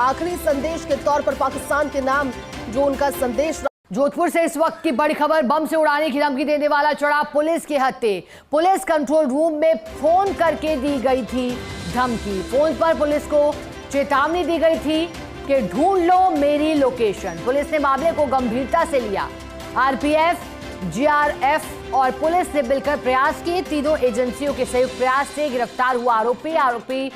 आखिरी संदेश के तौर पर पाकिस्तान के नाम जो उनका संदेश। जोधपुर से इस वक्त की बड़ी खबर, बम से उड़ाने की धमकी देने वाला चढ़ा पुलिस के हत्थे। पुलिस कंट्रोल रूम में फोन करके दी गई थी धमकी। फोन पर पुलिस को चेतावनी दी गई थी कि ढूंढ लो मेरी लोकेशन। पुलिस ने मामले को गंभीरता से लिया। आरपीएफ, जीआरएफ और पुलिस ने मिलकर प्रयास किए। तीनों एजेंसियों के संयुक्त प्रयास से गिरफ्तार हुआ आरोपी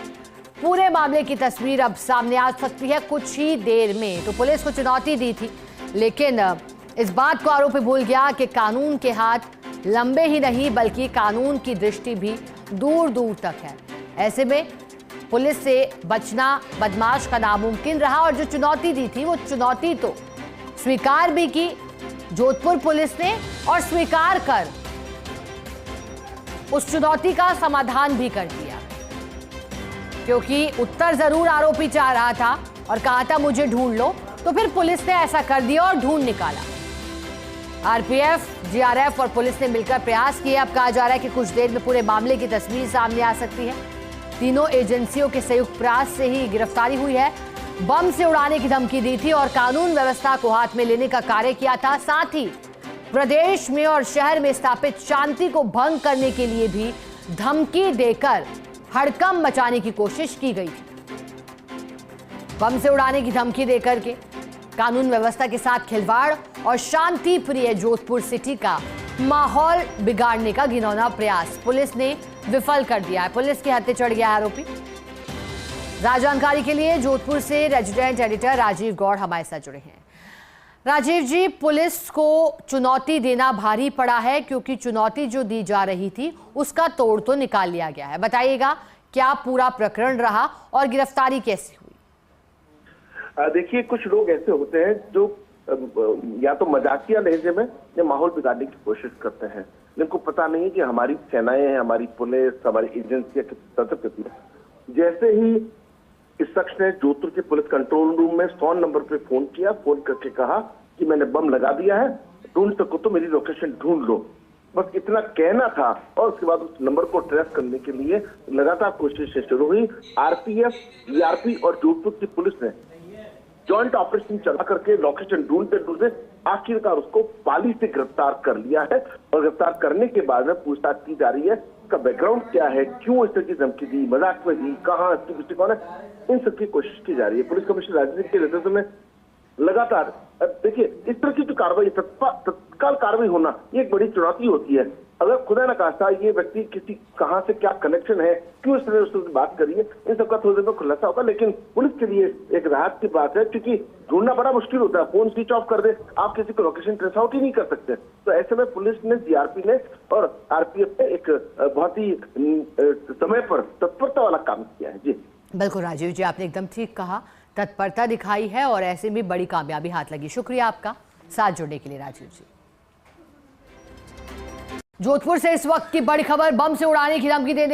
पूरे मामले की तस्वीर अब सामने आ सकती है कुछ ही देर में। तो पुलिस को चुनौती दी थी, लेकिन इस बात को आरोपी भूल गया कि कानून के हाथ लंबे ही नहीं बल्कि कानून की दृष्टि भी दूर दूर तक है। ऐसे में पुलिस से बचना बदमाश का नामुमकिन रहा और जो चुनौती दी थी वो चुनौती तो स्वीकार भी की जोधपुर पुलिस ने और स्वीकार कर उस चुनौती का समाधान भी कर दिया, क्योंकि उत्तर जरूर आरोपी चाह रहा था और कहा था मुझे ढूंढ लो, तो फिर पुलिस ने ऐसा कर दिया और ढूंढ निकाला। आरपीएफ, जीआरएफ और पुलिस ने मिलकर प्रयास किए। अब कहा जा रहा है कि कुछ देर में पूरे मामले की तस्वीर सामने आ सकती है। तीनों एजेंसियों के संयुक्त प्रयास से ही गिरफ्तारी हुई है। बम से उड़ाने की धमकी दी थी और कानून व्यवस्था को हाथ में लेने का कार्य किया था। साथ ही प्रदेश में और शहर में स्थापित शांति को भंग करने के लिए भी धमकी देकर हड़कंप मचाने की कोशिश की गई थी। बम से उड़ाने की धमकी देकर के कानून व्यवस्था के साथ खिलवाड़ और शांति प्रिय जोधपुर सिटी का माहौल बिगाड़ने का घिनौना प्रयास पुलिस ने विफल कर दिया है। पुलिस के हत्थे चढ़ गया आरोपी। ज्यादा जानकारी के लिए जोधपुर से रेजिडेंट एडिटर राजीव गौड़ हमारे साथ जुड़े हैं। राजीव जी, पुलिस को चुनौती देना भारी पड़ा है क्योंकि चुनौती जो दी जा रही थी उसका तोड़ तो निकाल लिया गया है। बताइएगा क्या पूरा प्रकरण रहा और गिरफ्तारी कैसी हुई? देखिए, कुछ लोग ऐसे होते हैं जो या तो मजाकिया लहजे में या माहौल बिगाड़ने की कोशिश करते हैं, जिनको पता नहीं है कि हमारी सेनाएं हैं, हमारी पुलिस, हमारी एजेंसियां किस तरह करती है। जैसे ही इस शख्स ने जोधपुर के पुलिस कंट्रोल रूम में 100 नंबर पे फोन किया, फोन करके कहा कि मैंने बम लगा दिया है, ढूंढ सको तो मेरी लोकेशन ढूंढ लो। बस इतना कहना था और उसके बाद उस नंबर को ट्रेस करने के लिए लगातार कोशिशें शुरू हुई। आरपीएफ, जीआरपी और जोधपुर की पुलिस ने जॉइंट ऑपरेशन चला करके लोकेशन ढूंढते ढूंढते आखिरकार उसको पाली से गिरफ्तार कर लिया है और गिरफ्तार करने के बाद में पूछताछ की जा रही है। इसका बैकग्राउंड क्या है, क्यों इस तरह की धमकी दी, मजाक में दी, कहाँ इसकी दृष्टिकोण है, इन सबकी कोशिश की जा रही है। पुलिस कमिश्नर राजनीति के नेतृत्व में लगातार देखिए इस तरह की जो कार्रवाई, तत्काल कार्रवाई होना ये एक बड़ी चुनौती होती है। अगर खुदा न खास्ता ये व्यक्ति किसी कहां से क्या कनेक्शन है, क्यों इस तरह उससे बात करिए, इन सबका थोड़ी देर में खुलासा होगा। लेकिन पुलिस के लिए एक राहत की बात है क्योंकि ढूंढना बड़ा मुश्किल होता है। फोन स्विच ऑफ कर दे, आप किसी को लोकेशन ट्रेस आउट ही नहीं कर सकते। तो ऐसे में पुलिस ने, जीआरपी ने और आरपीएफ ने एक बहुत ही समय पर तत्परता वाला काम किया है। जी बिल्कुल राजीव जी, आपने एकदम ठीक कहा, तत्परता दिखाई है और ऐसे में बड़ी कामयाबी हाथ लगी। शुक्रिया आपका साथ जुड़ने के लिए राजीव जी। जोधपुर से इस वक्त की बड़ी खबर, बम से उड़ाने की धमकी देने